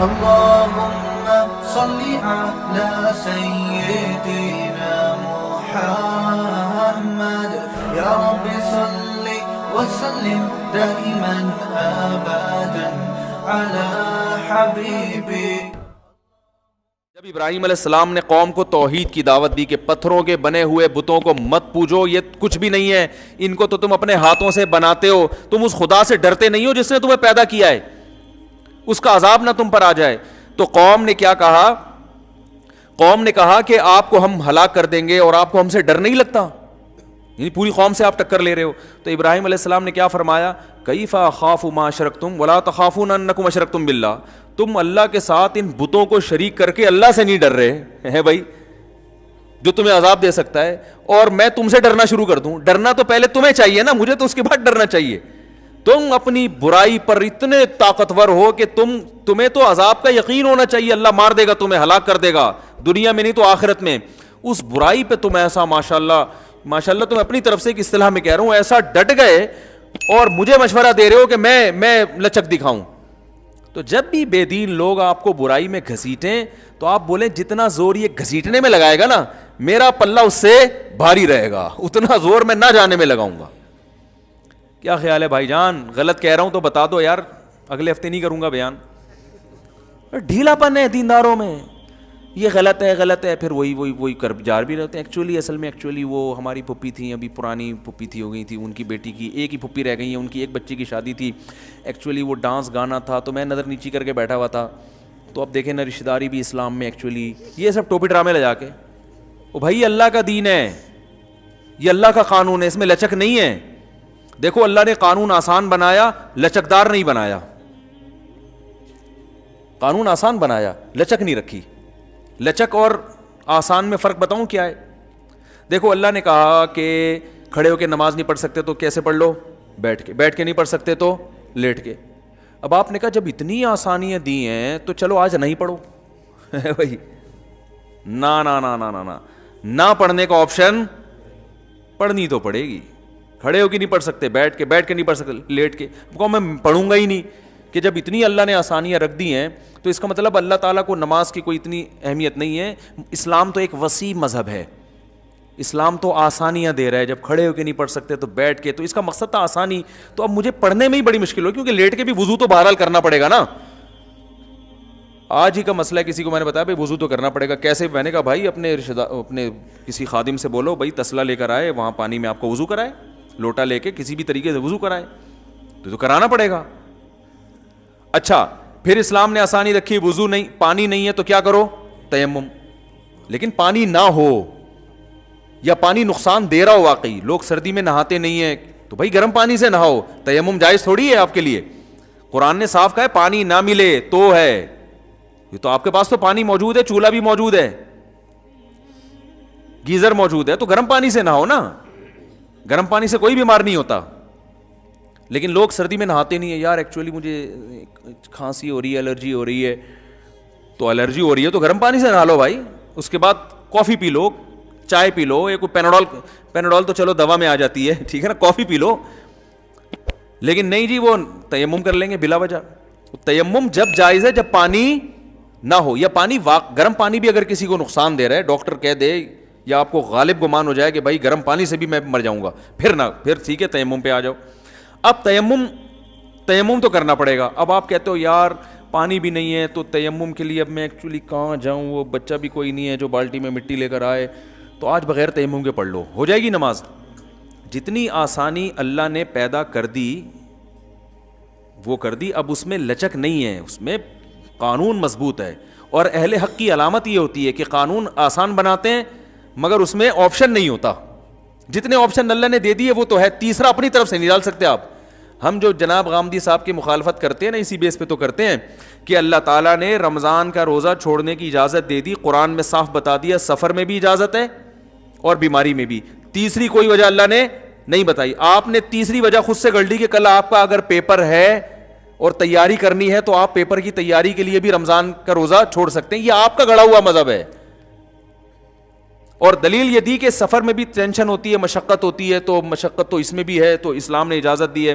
اللهم صل على سيدنا محمد يا رب صل وسلم دائما ابدا على حبيبك. جب ابراہیم علیہ السلام نے قوم کو توحید کی دعوت دی کہ پتھروں کے بنے ہوئے بتوں کو مت پوجو, یہ کچھ بھی نہیں ہے, ان کو تو تم اپنے ہاتھوں سے بناتے ہو, تم اس خدا سے ڈرتے نہیں ہو جس نے تمہیں پیدا کیا ہے, اس کا عذاب نہ تم پر آ جائے. تو قوم نے کیا کہا؟ قوم نے کہا کہ آپ کو ہم ہلاک کر دیں گے اور آپ کو ہم سے ڈر نہیں لگتا, یعنی پوری قوم سے آپ ٹکر لے رہے ہو. تو ابراہیم علیہ السلام نے کیا فرمایا؟ کیف اخاف ما اشرکتم ولا تخافون انکم اشرکتم باللہ, تم اللہ کے ساتھ ان بتوں کو شریک کر کے اللہ سے نہیں ڈر رہے ہیں بھائی, جو تمہیں عذاب دے سکتا ہے, اور میں تم سے ڈرنا شروع کر دوں؟ ڈرنا تو پہلے تمہیں چاہیے نا, مجھے تو اس کے بعد ڈرنا چاہیے. تم اپنی برائی پر اتنے طاقتور ہو کہ تمہیں تو عذاب کا یقین ہونا چاہیے, اللہ مار دے گا تمہیں, ہلاک کر دے گا, دنیا میں نہیں تو آخرت میں. اس برائی پہ تم ایسا ماشاءاللہ تم اپنی طرف سے ایک اصطلاح میں کہہ رہا ہوں, ایسا ڈٹ گئے اور مجھے مشورہ دے رہے ہو کہ میں لچک دکھاؤں. تو جب بھی بے دین لوگ آپ کو برائی میں گھسیٹیں تو آپ بولیں جتنا زور یہ گھسیٹنے میں لگائے گا نا, میرا پلہ اس سے بھاری رہے گا, اتنا زور میں نہ جانے میں لگاؤں گا. کیا خیال ہے بھائی جان؟ غلط کہہ رہا ہوں تو بتا دو یار, اگلے ہفتے نہیں کروں گا بیان. ڈھیلا پن ہے دینداروں میں, یہ غلط ہے, پھر وہی کر جار بھی رہتے ہیں. اصل میں وہ ہماری پھپھی تھیں, ابھی پرانی پھپھی تھی, ہو گئی تھی, ان کی بیٹی کی ایک ہی پھپھی رہ گئی ہے, ان کی ایک بچی کی شادی تھی. ایکچولی وہ ڈانس گانا تھا تو میں نظر نیچی کر کے بیٹھا ہوا تھا. تو اب دیکھیں نا, رشتہ داری بھی اسلام میں ایکچولی یہ سب ٹوپی ڈرامے لے جا کے, او بھائی اللہ کا دین ہے, یہ اللہ کا قانون ہے, اس میں لچک نہیں ہے. دیکھو اللہ نے قانون آسان بنایا, لچکدار نہیں بنایا. قانون آسان بنایا, لچک نہیں رکھی. لچک اور آسان میں فرق بتاؤں کیا ہے؟ دیکھو اللہ نے کہا کہ کھڑے ہو کے نماز نہیں پڑھ سکتے تو کیسے پڑھ لو؟ بیٹھ کے نہیں پڑھ سکتے تو لیٹ کے. اب آپ نے کہا جب اتنی آسانیاں دی ہیں تو چلو آج نہیں پڑھو. بھائی نہ پڑھنے کا آپشن, پڑھنی تو پڑے گی. کھڑے ہو کے نہیں پڑھ سکتے, بیٹھ کے نہیں پڑھ سکتے, لیٹ کے. میں پڑھوں گا ہی نہیں. کہ جب اتنی اللہ نے آسانیاں رکھ دی ہیں تو اس کا مطلب اللہ تعالیٰ کو نماز کی کوئی اتنی اہمیت نہیں ہے. اسلام تو ایک وسیع مذہب ہے, اسلام تو آسانیاں دے رہا ہے. جب کھڑے ہو کے نہیں پڑھ سکتے تو بیٹھ کے, تو اس کا مقصد تھا آسانی. تو اب مجھے پڑھنے میں ہی بڑی مشکل ہو, کیونکہ لیٹ کے بھی وضو تو بہرحال کرنا پڑے گا نا. آج ہی کا مسئلہ ہے, کسی کو میں نے بتایا بھائی وضو تو کرنا پڑے گا. کیسے؟ میں نے کہا بھائی اپنے کسی خادم سے بولو بھائی تسلا لے کر آئے, وہاں پانی میں آپ کو وضو کرائے, لوٹا لے کے کسی بھی طریقے سے وضو کرائے, تو کرانا پڑے گا. اچھا پھر اسلام نے آسانی رکھی, وضو نہیں, پانی نہیں ہے تو کیا کرو؟ تیمم. لیکن پانی نہ ہو یا پانی نقصان دے رہا ہو, واقعی لوگ سردی میں نہاتے نہیں ہیں, تو بھائی گرم پانی سے نہاؤ. تیمم جائز تھوڑی ہے آپ کے لیے. قرآن نے صاف کہا ہے پانی نہ ملے تو ہے, یہ تو آپ کے پاس تو پانی موجود ہے, چولہا بھی موجود ہے, گیزر موجود ہے, تو گرم پانی سے نہاؤ نا. گرم پانی سے کوئی بیمار نہیں ہوتا. لیکن لوگ سردی میں نہاتے نہیں ہیں. یار ایکچولی مجھے کھانسی ہو رہی ہے, الرجی ہو رہی ہے, تو الرجی ہو رہی ہے تو گرم پانی سے نہا لو بھائی. اس کے بعد کافی پی لو, چائے پی لو, یا کوئی پیناڈول تو چلو دوا میں آ جاتی ہے, ٹھیک ہے نا, کافی پی لو. لیکن نہیں جی وہ تیمم کر لیں گے بلا وجہ. تیمم جب جائز ہے جب پانی نہ ہو, یا پانی گرم پانی بھی اگر کسی کو نقصان دے رہا ہے, ڈاکٹر کہہ دے یا آپ کو غالب گمان ہو جائے کہ بھائی گرم پانی سے بھی میں مر جاؤں گا, پھر ٹھیک ہے تیمم پہ آ جاؤ. اب تیمم تو کرنا پڑے گا. اب آپ کہتے ہو یار پانی بھی نہیں ہے تو تیمم کے لیے اب میں ایکچولی کہاں جاؤں, وہ بچہ بھی کوئی نہیں ہے جو بالٹی میں مٹی لے کر آئے, تو آج بغیر تیمم کے پڑھ لو, ہو جائے گی نماز. جتنی آسانی اللہ نے پیدا کر دی وہ کر دی. اب اس میں لچک نہیں ہے, اس میں قانون مضبوط ہے. اور اہل حق کی علامت یہ ہوتی ہے کہ قانون آسان بناتے ہیں مگر اس میں آپشن نہیں ہوتا. جتنے آپشن اللہ نے دے دیے وہ تو ہے, تیسرا اپنی طرف سے نہیں ڈال سکتے آپ. ہم جو جناب غامدی صاحب کی مخالفت کرتے ہیں نا, اسی بیس پہ تو کرتے ہیں کہ اللہ تعالیٰ نے رمضان کا روزہ چھوڑنے کی اجازت دے دی, قرآن میں صاف بتا دیا سفر میں بھی اجازت ہے اور بیماری میں بھی. تیسری کوئی وجہ اللہ نے نہیں بتائی. آپ نے تیسری وجہ خود سے گڑ لی کہ کل آپ کا اگر پیپر ہے اور تیاری کرنی ہے تو آپ پیپر کی تیاری کے لیے بھی رمضان کا روزہ چھوڑ سکتے ہیں. یہ آپ کا گڑا ہوا مذہب ہے. اور دلیل یہ دی کہ سفر میں بھی ٹینشن ہوتی ہے, مشقت ہوتی ہے, تو مشقت تو اس میں بھی ہے, تو اسلام نے اجازت دی ہے.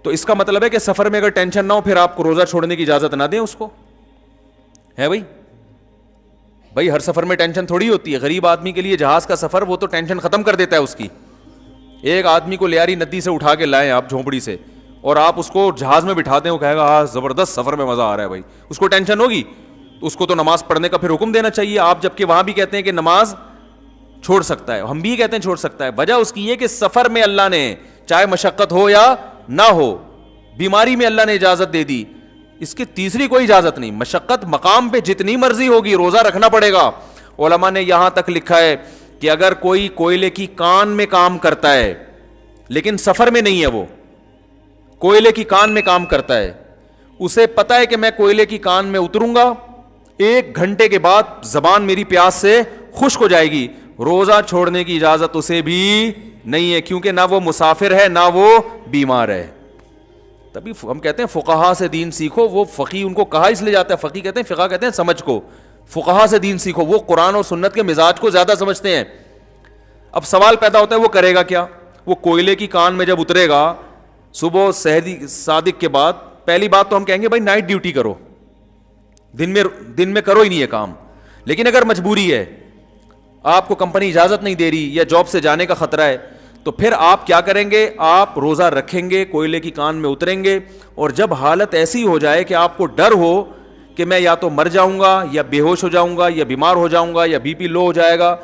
تو اس کا مطلب ہے کہ سفر میں اگر ٹینشن نہ ہو پھر آپ کو روزہ چھوڑنے کی اجازت نہ دیں اس کو. ہے بھائی ہر سفر میں ٹینشن تھوڑی ہوتی ہے. غریب آدمی کے لیے جہاز کا سفر وہ تو ٹینشن ختم کر دیتا ہے اس کی. ایک آدمی کو لیاری ندی سے اٹھا کے لائیں آپ جھونپڑی سے, اور آپ اس کو جہاز میں بٹھا دیں, وہ کہے گا ہاں زبردست سفر میں مزہ آ رہا ہے. بھائی اس کو ٹینشن ہوگی, اس کو تو نماز پڑھنے کا پھر حکم دینا چاہیے آپ, جبکہ وہاں بھی کہتے ہیں کہ نماز چھوڑ سکتا ہے, ہم بھی کہتے ہیں چھوڑ سکتا ہے. وجہ اس کی یہ کہ سفر میں اللہ نے چاہے مشقت ہو یا نہ ہو, بیماری میں اللہ نے اجازت دے دی, اس کی تیسری کوئی اجازت نہیں. مشقت مقام پہ جتنی مرضی ہوگی روزہ رکھنا پڑے گا. علماء نے یہاں تک لکھا ہے کہ اگر کوئی کوئلے کی کان میں کام کرتا ہے لیکن سفر میں نہیں ہے, وہ کوئلے کی کان میں کام کرتا ہے, اسے پتا ہے کہ میں کوئلے کی کان میں اتروں گا, 1 گھنٹے کے بعد زبان میری پیاس سے خشک ہو جائے گی, روزہ چھوڑنے کی اجازت اسے بھی نہیں ہے, کیونکہ نہ وہ مسافر ہے نہ وہ بیمار ہے. تبھی ہم کہتے ہیں فقہا سے دین سیکھو. وہ فقی ان کو کہا اس لیے جاتا ہے, فقی کہتے ہیں, فقہ کہتے ہیں سمجھ کو, فقہا سے دین سیکھو. وہ قرآن اور سنت کے مزاج کو زیادہ سمجھتے ہیں. اب سوال پیدا ہوتا ہے وہ کرے گا کیا؟ وہ کوئلے کی کان میں جب اترے گا صبح صادق کے بعد, پہلی بات تو ہم کہیں گے بھائی نائٹ ڈیوٹی کرو, دن میں کرو ہی نہیں ہے کام. لیکن اگر مجبوری ہے, آپ کو کمپنی اجازت نہیں دے رہی یا جاب سے جانے کا خطرہ ہے, تو پھر آپ کیا کریں گے؟ آپ روزہ رکھیں گے, کوئلے کی کان میں اتریں گے, اور جب حالت ایسی ہو جائے کہ آپ کو ڈر ہو کہ میں یا تو مر جاؤں گا یا بے ہوش ہو جاؤں گا یا بیمار ہو جاؤں گا یا بی پی لو ہو جائے گا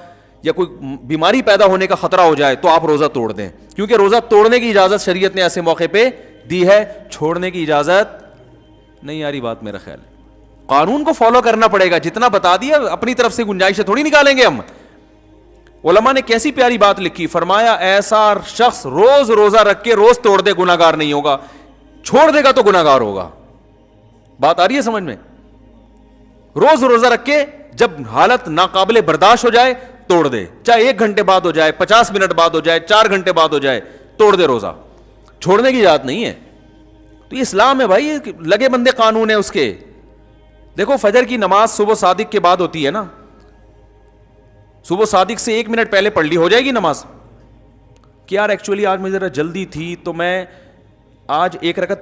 یا کوئی بیماری پیدا ہونے کا خطرہ ہو جائے, تو آپ روزہ توڑ دیں. کیونکہ روزہ توڑنے کی اجازت شریعت نے ایسے موقع پہ دی ہے, چھوڑنے کی اجازت نہیں. آ رہی بات میرا خیال ہے, قانون کو فالو کرنا پڑے گا. جتنا بتا دیا اپنی طرف سے گنجائشیں تھوڑی نکالیں گے ہم. علماء نے کیسی پیاری بات لکھی, فرمایا ایسا شخص روز روزہ رکھ کے روز توڑ دے گناہگار نہیں ہوگا, چھوڑ دے گا تو گناہگار ہوگا. بات آ رہی ہے سمجھ میں؟ روز روزہ رکھ کے جب حالت ناقابل برداشت ہو جائے توڑ دے, چاہے 1 گھنٹے بعد ہو جائے, 50 منٹ بعد ہو جائے, 4 گھنٹے بعد ہو جائے, توڑ دے روزہ. چھوڑنے کی اجازت نہیں ہے. تو یہ اسلام ہے بھائی, لگے بندے قانون ہے اس کے. دیکھو فجر کی نماز صبح صادق کے بعد ہوتی ہے نا, صبح صادق سے 1 منٹ پہلے پڑھ لی ہو جائے گی نماز. کہ یار ایکچولی آج مجھے ذرا جلدی تھی تو میں آج 1 رکعت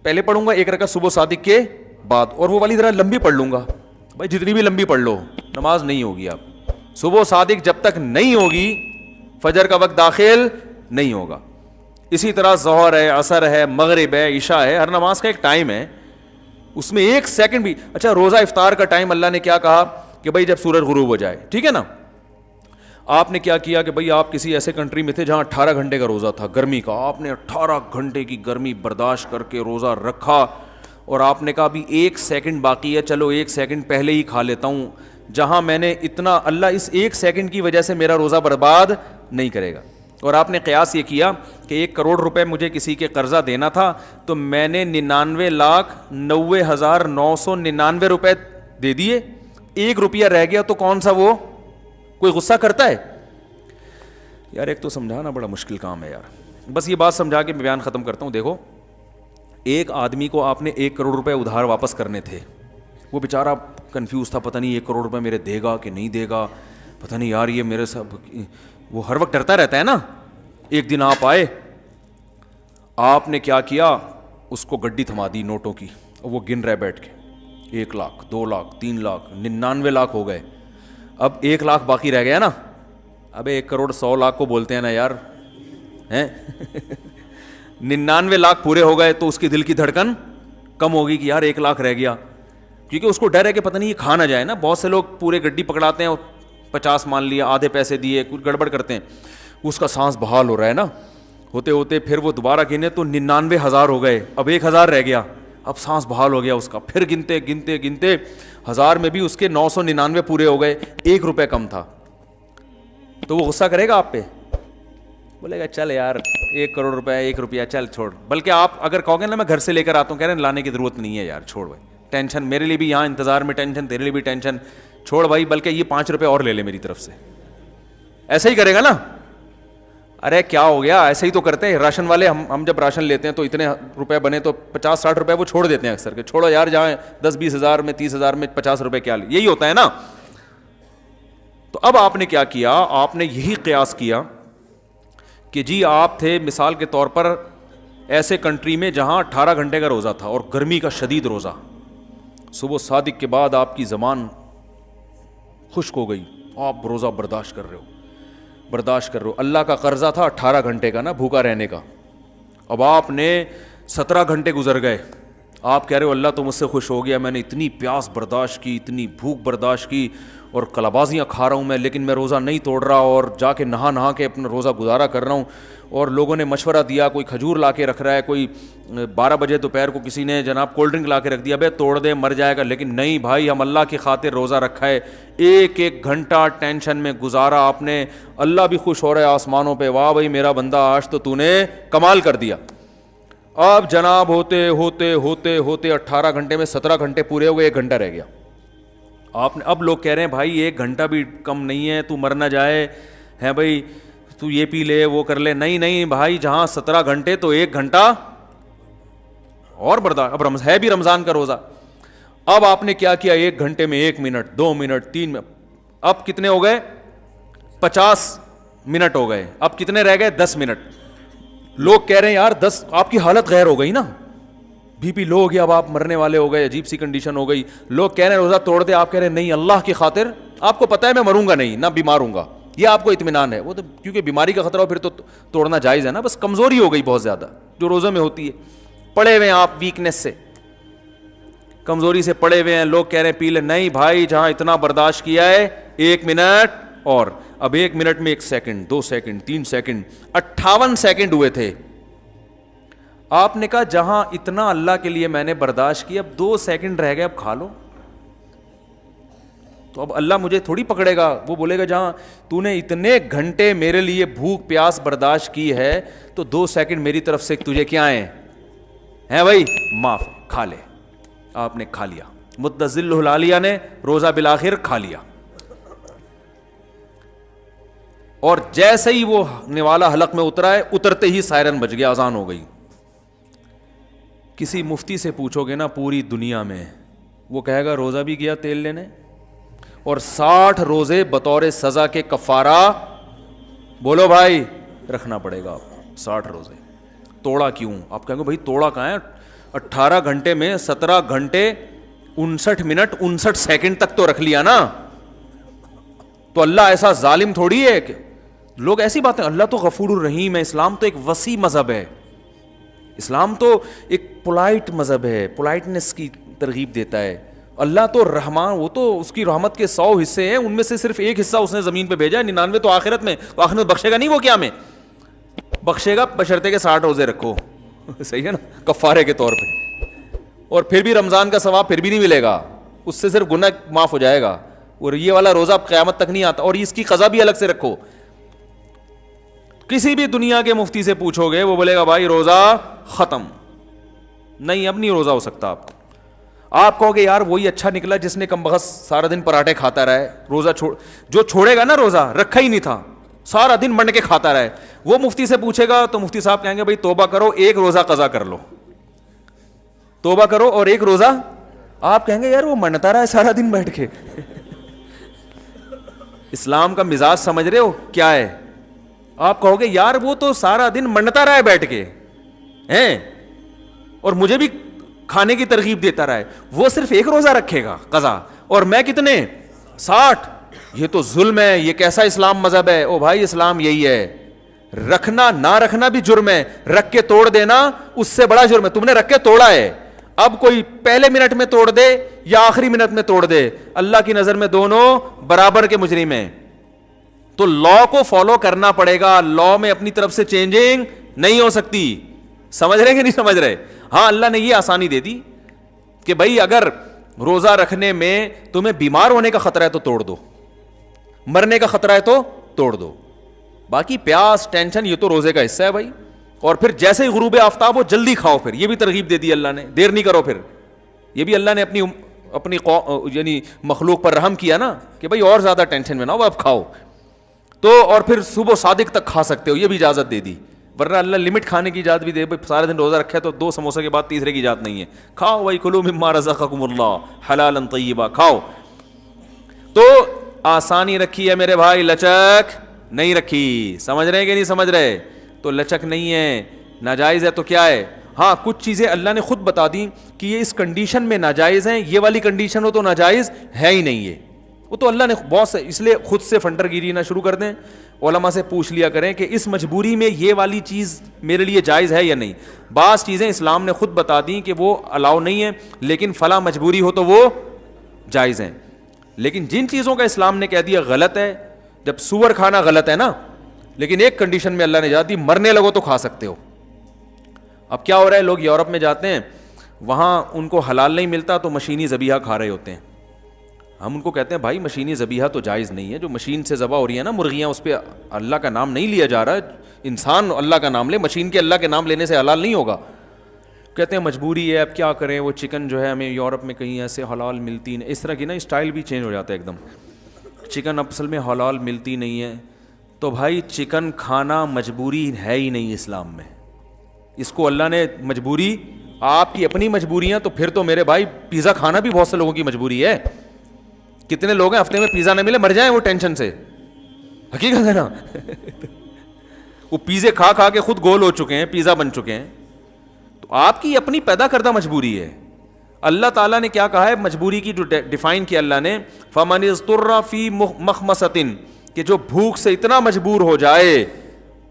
پہلے پڑھوں گا, 1 رکعت صبح صادق کے بعد, اور وہ والی ذرا لمبی پڑھ لوں گا. بھائی جتنی بھی لمبی پڑھ لو نماز نہیں ہوگی. آپ صبح صادق جب تک نہیں ہوگی فجر کا وقت داخل نہیں ہوگا. اسی طرح ظہر ہے, عصر ہے, مغرب ہے, عشاء ہے, ہر نماز کا ایک ٹائم ہے, اس میں 1 سیکنڈ بھی. اچھا روزہ افطار کا ٹائم اللہ نے کیا کہا کہ بھائی جب سورج غروب ہو جائے, ٹھیک ہے نا. آپ نے کیا کیا کہ بھائی آپ کسی ایسے کنٹری میں تھے جہاں 18 گھنٹے کا روزہ تھا, گرمی کا, آپ نے 18 گھنٹے کی گرمی برداشت کر کے روزہ رکھا, اور آپ نے کہا ابھی 1 سیکنڈ باقی ہے, چلو 1 سیکنڈ پہلے ہی کھا لیتا ہوں. جہاں میں نے اتنا, اللہ اس 1 سیکنڈ کی وجہ سے میرا روزہ برباد نہیں کرے گا. اور آپ نے قیاس یہ کیا کہ 1 کروڑ روپے مجھے کسی کے قرضہ دینا تھا, تو میں نے 99,90,999 روپے دے دیے, 1 روپیہ رہ گیا, تو کون سا وہ کوئی غصہ کرتا ہے یار؟ ایک تو سمجھانا بڑا مشکل کام ہے یار. بس یہ بات سمجھا کے میں بیان ختم کرتا ہوں. دیکھو ایک آدمی کو آپ نے 1 کروڑ روپے ادھار واپس کرنے تھے, وہ بیچارہ کنفیوز تھا, پتہ نہیں 1 کروڑ روپے میرے دے گا کہ نہیں دے گا, پتہ نہیں یار یہ میرے سب, وہ ہر وقت ڈرتا رہتا ہے نا. ایک دن آپ آئے, آپ نے کیا کیا, اس کو گڈی تھما دی نوٹوں کی, اور وہ گن رہے بیٹھ کے, 1 لاکھ, 2 لاکھ, 3 لاکھ, 99 لاکھ ہو گئے. اب 1 لاکھ باقی رہ گیا نا. ابے 1 کروڑ 100 لاکھ کو بولتے ہیں نا یار, ہیں 99 لاکھ پورے ہو گئے, تو اس کی دل کی دھڑکن کم ہوگی کہ یار 1 لاکھ رہ گیا, کیونکہ اس کو ڈر ہے کہ پتہ نہیں یہ کھا نہ جائے نا. بہت سے لوگ پورے گڈی پکڑاتے ہیں, 50 مان لیا, آدھے پیسے دیے, کچھ گڑبڑ کرتے ہیں, اس کا سانس بحال ہو رہا ہے نا. ہوتے ہوتے پھر وہ دوبارہ گنے تو 99,000 ہو گئے, اب 1,000 رہ گیا, اب سانس بحال ہو گیا اس کا. پھر گنتے گنتے گنتے 1000 میں بھی اس کے 999 پورے ہو گئے, 1 روپے کم تھا. تو وہ غصہ کرے گا آپ پہ, بولے گا چل یار 1 کروڑ روپے, 1 روپیہ چل چھوڑ. بلکہ آپ اگر کہو گے نا میں گھر سے لے کر آتا ہوں, کہہ رہے ہیں لانے کی ضرورت نہیں ہے یار, چھوڑ بھائی, ٹینشن میرے لیے بھی یہاں انتظار میں ٹینشن, تیرے لیے بھی ٹینشن, چھوڑ بھائی, بلکہ یہ 5 روپے اور لے لے میری طرف سے. ایسا ہی کرے گا نا. ارے کیا ہو گیا, ایسے ہی تو کرتے ہیں راشن والے. ہم جب راشن لیتے ہیں تو اتنے روپے بنے تو 50-60 روپے وہ چھوڑ دیتے ہیں اکثر, کہ چھوڑو یار, جہاں 10-20 ہزار میں 30 ہزار میں 50 روپے کیا, یہی ہوتا ہے نا. تو اب آپ نے کیا کیا, آپ نے یہی قیاس کیا کہ جی آپ تھے مثال کے طور پر ایسے کنٹری میں جہاں 18 گھنٹے کا روزہ تھا اور گرمی کا شدید روزہ, صبح صادق کے بعد آپ کی زبان خشک ہو گئی, آپ روزہ برداشت کر رہے ہو. اللہ کا قرضہ تھا 18 گھنٹے کا نا بھوکا رہنے کا, اب آپ نے 17 گھنٹے گزر گئے, آپ کہہ رہے ہو اللہ تو مجھ سے خوش ہو گیا, میں نے اتنی پیاس برداشت کی, اتنی بھوک برداشت کی, اور کلابازیاں کھا رہا ہوں میں, لیکن میں روزہ نہیں توڑ رہا, اور جا کے نہا کے اپنا روزہ گزارا کر رہا ہوں. اور لوگوں نے مشورہ دیا, کوئی کھجور لا کے رکھ رہا ہے, کوئی 12 بجے دوپہر کو کسی نے جناب کولڈ ڈرنک لا کے رکھ دیا, بھائی توڑ دے مر جائے گا, لیکن نہیں بھائی, ہم اللہ کی خاطر روزہ رکھا ہے. ایک گھنٹہ ٹینشن میں گزارا آپ نے, اللہ بھی خوش ہو رہا ہے آسمانوں پہ, واہ بھائی میرا بندہ آج تو نے کمال کر دیا. اب جناب ہوتے ہوتے ہوتے ہوتے 18 گھنٹے میں 17 گھنٹے پورے ہو گئے, 1 گھنٹہ رہ گیا. آپ نے, اب لوگ کہہ رہے ہیں بھائی 1 گھنٹہ بھی کم نہیں ہے, تو مر نہ جائے ہے بھائی, تو یہ پی لے وہ کر لے. نہیں بھائی, جہاں 17 گھنٹے تو 1 گھنٹہ اور برداشت. اب ہے بھی رمضان کا روزہ. اب آپ نے کیا کیا, 1 گھنٹے میں 1 منٹ 2 منٹ 3 منٹ, اب کتنے ہو گئے, 50 منٹ ہو گئے. اب کتنے رہ گئے, 10 منٹ. لوگ کہہ رہے ہیں یار 10, آپ کی حالت غیر ہو گئی نا, بی پی لو ہو گیا, اب آپ مرنے والے ہو گئے, عجیب سی کنڈیشن ہو گئی. لوگ کہہ رہے ہیں روزہ توڑ دے, آپ کہہ رہے ہیں نہیں اللہ کی خاطر, آپ کو پتہ ہے میں مروں گا نہیں, نہ بیمار ہوں گا, یہ آپ کو اطمینان ہے. وہ تو کیونکہ بیماری کا خطرہ ہو پھر تو توڑنا جائز ہے نا, بس کمزوری ہو گئی بہت زیادہ جو روزہ میں ہوتی ہے. پڑے ہوئے ہیں آپ ویکنیس سے, کمزوری سے پڑے ہوئے ہیں. لوگ کہہ رہے ہیں پی لے, نہیں بھائی جہاں اتنا برداشت کیا ہے 1 منٹ اور. اب 1 منٹ میں 1 سیکنڈ 2 سیکنڈ 3 سیکنڈ 58 سیکنڈ ہوئے تھے. آپ نے کہا جہاں اتنا اللہ کے لیے میں نے برداشت کیا, اب 2 سیکنڈ رہ گئے, اب کھا لو. تو اب اللہ مجھے تھوڑی پکڑے گا, وہ بولے گا جہاں تو نے اتنے گھنٹے میرے لیے بھوک پیاس برداشت کی ہے تو 2 سیکنڈ میری طرف سے تجھے کیا ہیں بھائی, معاف, کھا لے. آپ نے کھا لیا, متذل العالیہ نے روزہ بالآخر کھا لیا. اور جیسے ہی وہ نوالا حلق میں اترا ہے, اترتے ہی سائرن بج گیا, اذان ہو گئی. کسی مفتی سے پوچھو گے نا پوری دنیا میں, وہ کہے گا روزہ بھی گیا تیل لینے, اور 60 روزے بطور سزا کے کفارہ, بولو بھائی رکھنا پڑے گا آپ کو 60 روزے. توڑا کیوں, آپ کہیں گے بھائی توڑا کہاں ہے, 18 گھنٹے میں 17 گھنٹے 59 منٹ 59 سیکنڈ تک تو رکھ لیا نا. تو اللہ ایسا ظالم تھوڑی ہے کہ لوگ ایسی باتیں, اللہ تو غفور الرحیم ہے. اسلام تو ایک وسیع مذہب ہے, اسلام تو ایک پولائٹ مذہب ہے, پولائٹنس کی ترغیب دیتا ہے. اللہ تو رحمان, وہ تو اس کی رحمت کے 100 حصے ہیں, ان میں سے صرف 1 حصہ اس نے زمین پہ بھیجا ہے, 99 تو آخرت میں. تو آخرت بخشے گا نہیں, وہ کیا میں بخشے گا, بشرطے کے 60 روزے رکھو. صحیح ہے نا, کفارے کے طور پہ. اور پھر بھی رمضان کا ثواب پھر بھی نہیں ملے گا, اس سے صرف گناہ معاف ہو جائے گا. اور یہ والا روزہ قیامت تک نہیں آتا, اور اس کی قضا بھی الگ سے رکھو. کسی بھی دنیا کے مفتی سے پوچھو گے, وہ بولے گا بھائی روزہ ختم, نہیں اب نہیں روزہ ہو سکتا آپ کو. آپ کہو گے یار وہی اچھا نکلا جس نے کم بخت سارا دن پراٹھے کھاتا رہے, روزہ جو چھوڑے گا نا روزہ رکھا ہی نہیں تھا, سارا دن بن کے کھاتا رہے, وہ مفتی سے پوچھے گا تو مفتی صاحب کہیں گے بھائی توبہ کرو, 1 روزہ قضا کر لو, توبہ کرو اور 1 روزہ. آپ کہیں گے یار وہ منتا رہا ہے سارا دن بیٹھ کے. اسلام کا مزاج سمجھ رہے ہو کیا ہے؟ آپ کہو گے یار وہ تو سارا دن منتا رہا ہے بیٹھ کے ہیں, اور مجھے بھی کھانے کی ترغیب دیتا رہا ہے, وہ صرف 1 روزہ رکھے گا قضا, اور میں کتنے 60. یہ تو ظلم ہے, یہ کیسا اسلام مذہب ہے؟ او بھائی اسلام یہی ہے, رکھنا نہ رکھنا بھی جرم ہے, رکھ کے توڑ دینا اس سے بڑا جرم ہے. تم نے رکھ کے توڑا ہے, اب کوئی پہلے منٹ میں توڑ دے یا آخری منٹ میں توڑ دے, اللہ کی نظر میں دونوں برابر کے مجرم ہیں. تو لا کو فالو کرنا پڑے گا, لا میں اپنی طرف سے چینجنگ نہیں ہو سکتی. سمجھ رہے کہ نہیں سمجھ رہے؟ ہاں اللہ نے یہ آسانی دے دی کہ بھائی اگر روزہ رکھنے میں تمہیں بیمار ہونے کا خطرہ ہے تو توڑ دو, مرنے کا خطرہ ہے تو توڑ دو, باقی پیاس ٹینشن یہ تو روزے کا حصہ ہے بھائی. اور پھر جیسے ہی غروب آفتاب ہو جلدی کھاؤ, پھر یہ بھی ترغیب دے دی اللہ نے, دیر نہیں کرو. پھر یہ بھی اللہ نے اپنی یعنی مخلوق پر رحم کیا نا کہ بھائی اور زیادہ ٹینشن میں نہ ہو, اب کھاؤ. تو اور پھر صبح صادق تک کھا سکتے ہو, یہ بھی اجازت دے دی. ورنہ اللہ لمٹ کھانے کی اجازت بھی دے, سارے دن روزہ رکھے تو 2 سموسے کے بعد تیسرے کی اجازت نہیں ہے. کھاؤ بھائی, کلوا مما رزقکم اللہ حلالا طیبا, کھاؤ. تو آسانی رکھی ہے میرے بھائی, لچک نہیں رکھی. سمجھ رہے ہیں کہ نہیں سمجھ رہے؟ تو لچک نہیں ہے, ناجائز ہے تو کیا ہے. ہاں کچھ چیزیں اللہ نے خود بتا دیں کہ یہ اس کنڈیشن میں ناجائز ہیں, یہ والی کنڈیشن ہو تو ناجائز ہے ہی نہیں. یہ وہ تو اللہ نے بہت سے, اس لیے خود سے فنٹر گیری نہ شروع کر دیں, علماء سے پوچھ لیا کریں کہ اس مجبوری میں یہ والی چیز میرے لیے جائز ہے یا نہیں. بعض چیزیں اسلام نے خود بتا دیں کہ وہ الاؤ نہیں ہیں, لیکن فلاں مجبوری ہو تو وہ جائز ہیں. لیکن جن چیزوں کا اسلام نے کہہ دیا غلط ہے, جب سور کھانا غلط ہے نا, لیکن ایک کنڈیشن میں اللہ نے اجازت دی, مرنے لگو تو کھا سکتے ہو. اب کیا ہو رہا ہے, لوگ یورپ میں جاتے ہیں, وہاں ان کو حلال نہیں ملتا تو مشینی ذبیحہ کھا رہے ہوتے ہیں. ہم ان کو کہتے ہیں بھائی مشینی ذبیحہ تو جائز نہیں ہے, جو مشین سے ذبح ہو رہی ہے نا مرغیاں, اس پہ اللہ کا نام نہیں لیا جا رہا, انسان اللہ کا نام لے, مشین کے اللہ کے نام لینے سے حلال نہیں ہوگا. کہتے ہیں مجبوری ہے, اب کیا کریں, وہ چکن جو ہے ہمیں یورپ میں کہیں ایسے حلال ملتی نہیں, اس طرح کی نا اسٹائل بھی چینج ہو جاتا ہے ایک دم, چکن اصل میں حلال ملتی نہیں ہے. تو بھائی چکن کھانا مجبوری ہے ہی نہیں اسلام میں, اس کو اللہ نے مجبوری, آپ کی اپنی مجبوریاں, تو پھر تو میرے بھائی پیزا کھانا بھی بہت سے لوگوں کی مجبوری ہے. کتنے لوگ ہیں ہفتے میں پیزا نہ ملے مر جائیں وہ ٹینشن سے, حقیقت ہے نا. وہ پیزے کھا کھا کے خود گول ہو چکے ہیں, پیزا بن چکے ہیں. تو آپ کی اپنی پیدا کردہ مجبوری ہے. اللہ تعالیٰ نے کیا کہا ہے مجبوری کی جو ڈیفائن کیا اللہ نے, فَمَنِ اضْطُرَّ فِي مَخْمَصَةٍ, کہ جو بھوک سے اتنا مجبور ہو جائے,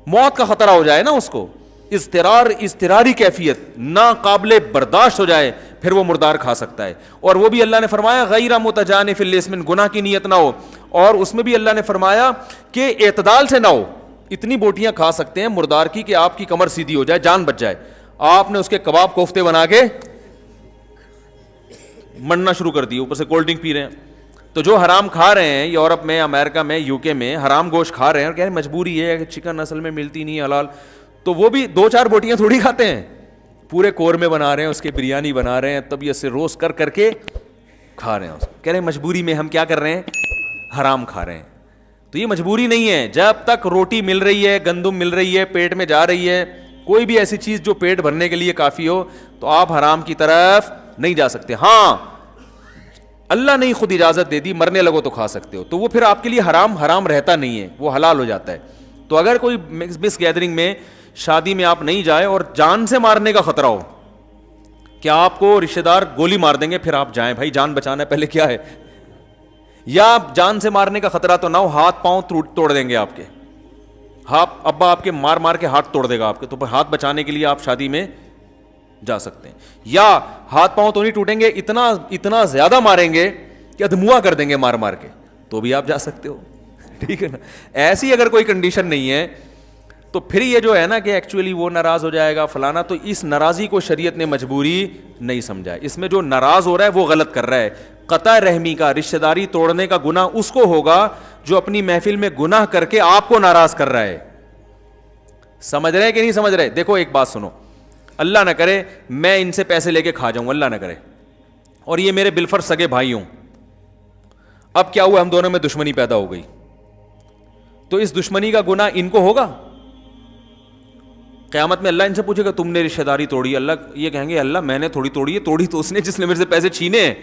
موت کا خطرہ ہو جائے نا اس کو, اضطراری کیفیت ناقابل برداشت ہو جائے, پھر وہ مردار کھا سکتا ہے. اور وہ بھی اللہ نے فرمایا غیر متجانف للإثم, گناہ کی نیت نہ ہو. اور اس میں بھی اللہ نے فرمایا کہ اعتدال سے نہ ہو, اتنی بوٹیاں کھا سکتے ہیں مردار کی کہ آپ کی کمر سیدھی ہو جائے, جان بچ جائے. آپ نے اس کے کباب کوفتے بنا کے مننا شروع کر دی, اوپر سے کولڈ ڈرنک پی رہے ہیں. تو جو حرام کھا رہے ہیں یورپ میں, امریکہ میں, یو کے میں حرام گوشت کھا رہے ہیں اور کہہ رہے ہیں مجبوری ہے کہ چکن اصل میں ملتی نہیں ہے حلال, تو وہ بھی 2-4 بوٹیاں تھوڑی کھاتے ہیں, پورے قورمے بنا رہے ہیں, اس کے بریانی بنا رہے ہیں, طبیعت سے روسٹ کر کر کے کھا رہے ہیں. کہہ رہے ہیں مجبوری میں ہم کیا کر رہے ہیں, حرام کھا رہے ہیں. تو یہ مجبوری نہیں ہے, جب تک روٹی مل رہی ہے, گندم مل رہی ہے, پیٹ میں جا رہی ہے, کوئی بھی ایسی چیز جو پیٹ بھرنے کے لیے کافی ہو, تو آپ حرام کی طرف نہیں جا سکتے. ہاں اللہ نے خود اجازت دے دی, مرنے لگو تو کھا سکتے ہو, تو وہ پھر آپ کے لیے حرام رہتا نہیں ہے, وہ حلال ہو جاتا ہے. تو اگر کوئی مس گیدرنگ میں, شادی میں آپ نہیں جائیں اور جان سے مارنے کا خطرہ ہو کہ آپ کو رشتہ دار گولی مار دیں گے, پھر آپ جائیں, بھائی جان بچانا ہے پہلے کیا ہے. یا جان سے مارنے کا خطرہ تو نہ ہو, ہاتھ پاؤں توڑ دیں گے آپ کے, ابا آپ کے مار کے ہاتھ توڑ دے گا آپ کے, تو پھر ہاتھ بچانے کے لیے آپ شادی میں جا سکتے ہیں. یا ہاتھ پاؤں تو نہیں ٹوٹیں گے, اتنا زیادہ ماریں گے کہ ادھموا کر دیں گے مار کے, تو بھی آپ جا سکتے ہو. ٹھیک ہے نا. ایسی اگر کوئی کنڈیشن نہیں ہے تو پھر یہ جو ہے نا کہ ایکچولی وہ ناراض ہو جائے گا فلانا, تو اس ناراضی کو شریعت نے مجبوری نہیں سمجھا. اس میں جو ناراض ہو رہا ہے وہ غلط کر رہا ہے. قطع رحمی کا, رشتہ داری توڑنے کا گناہ اس کو ہوگا جو اپنی محفل میں گناہ کر کے آپ کو ناراض کر رہا ہے. سمجھ رہے کہ نہیں سمجھ رہے؟ دیکھو ایک بات سنو, اللہ نہ کرے میں ان سے پیسے لے کے کھا جاؤں, اللہ نہ کرے, اور یہ میرے بالفرض سگے بھائی ہوں. اب کیا ہوا, ہم دونوں میں دشمنی پیدا ہو گئی, تو اس دشمنی کا گناہ ان کو ہوگا. قیامت میں اللہ ان سے پوچھے گا تم نے رشتہ داری توڑی, اللہ یہ کہیں گے اللہ میں نے تھوڑی توڑی ہے, توڑی تو اس نے جس نے میرے سے پیسے چھینے ہیں.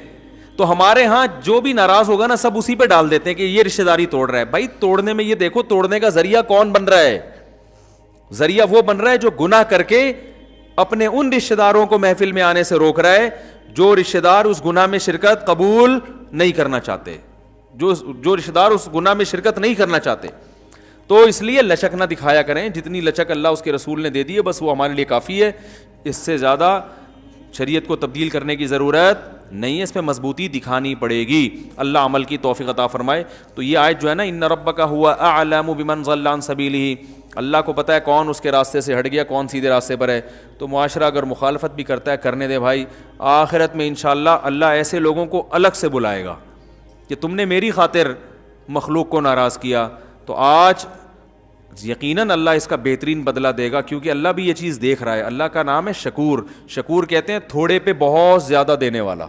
تو ہمارے ہاں جو بھی ناراض ہوگا نا سب اسی پہ ڈال دیتے ہیں کہ یہ رشتہ داری توڑ رہا ہے. بھائی توڑنے میں یہ دیکھو توڑنے کا ذریعہ کون بن رہا ہے. ذریعہ وہ بن رہا ہے جو گناہ کر کے اپنے ان رشتہ داروں کو محفل میں آنے سے روک رہا ہے جو رشتہ دار اس گناہ میں شرکت قبول نہیں کرنا چاہتے, جو رشتہ دار اس گناہ میں شرکت نہیں کرنا چاہتے. تو اس لیے لچک نہ دکھایا کریں, جتنی لچک اللہ اس کے رسول نے دے دی ہے بس وہ ہمارے لیے کافی ہے, اس سے زیادہ شریعت کو تبدیل کرنے کی ضرورت نہیں ہے, اس پہ مضبوطی دکھانی پڑے گی. اللہ عمل کی توفیق عطا فرمائے. تو یہ آیت جو ہے نا, ان ربک هو اعلم بمن ضل عن سبیلہ, اللہ کو پتہ ہے کون اس کے راستے سے ہٹ گیا, کون سیدھے راستے پر ہے. تو معاشرہ اگر مخالفت بھی کرتا ہے کرنے دے بھائی, آخرت میں انشاءاللہ اللہ ایسے لوگوں کو الگ سے بلائے گا کہ تم نے میری خاطر مخلوق کو ناراض کیا. تو آج یقیناً اللہ اس کا بہترین بدلہ دے گا, کیونکہ اللہ بھی یہ چیز دیکھ رہا ہے. اللہ کا نام ہے شکور. شکور کہتے ہیں تھوڑے پہ بہت زیادہ دینے والا.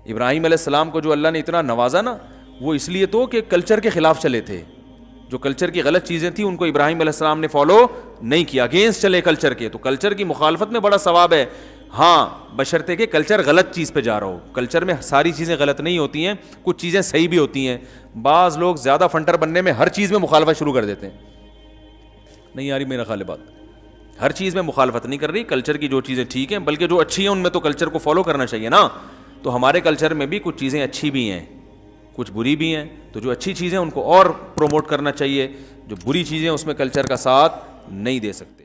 ابراہیم علیہ السلام کو جو اللہ نے اتنا نوازا نا, وہ اس لیے تو کہ کلچر کے خلاف چلے تھے. جو کلچر کی غلط چیزیں تھیں ان کو ابراہیم علیہ السلام نے فالو نہیں کیا, اگینسٹ چلے کلچر کے. تو کلچر کی مخالفت میں بڑا ثواب ہے, ہاں بشرطے کہ کلچر غلط چیز پہ جا رہا ہو. کلچر میں ساری چیزیں غلط نہیں ہوتی ہیں, کچھ چیزیں صحیح بھی ہوتی ہیں. بعض لوگ زیادہ فنٹر بننے میں ہر چیز میں مخالفت شروع کر دیتے ہیں. نہیں یاری میرا خیال بات, ہر چیز میں مخالفت نہیں کر رہی, کلچر کی جو چیزیں ٹھیک ہیں, بلکہ جو اچھی ہیں ان میں تو کلچر کو فالو کرنا چاہیے نا. تو ہمارے کلچر میں بھی کچھ چیزیں اچھی بھی ہیں, کچھ بری بھی ہیں, تو جو اچھی چیزیں ان کو اور پروموٹ کرنا چاہیے, جو بری چیزیں اس میں کلچر کا ساتھ نہیں دے سکتے.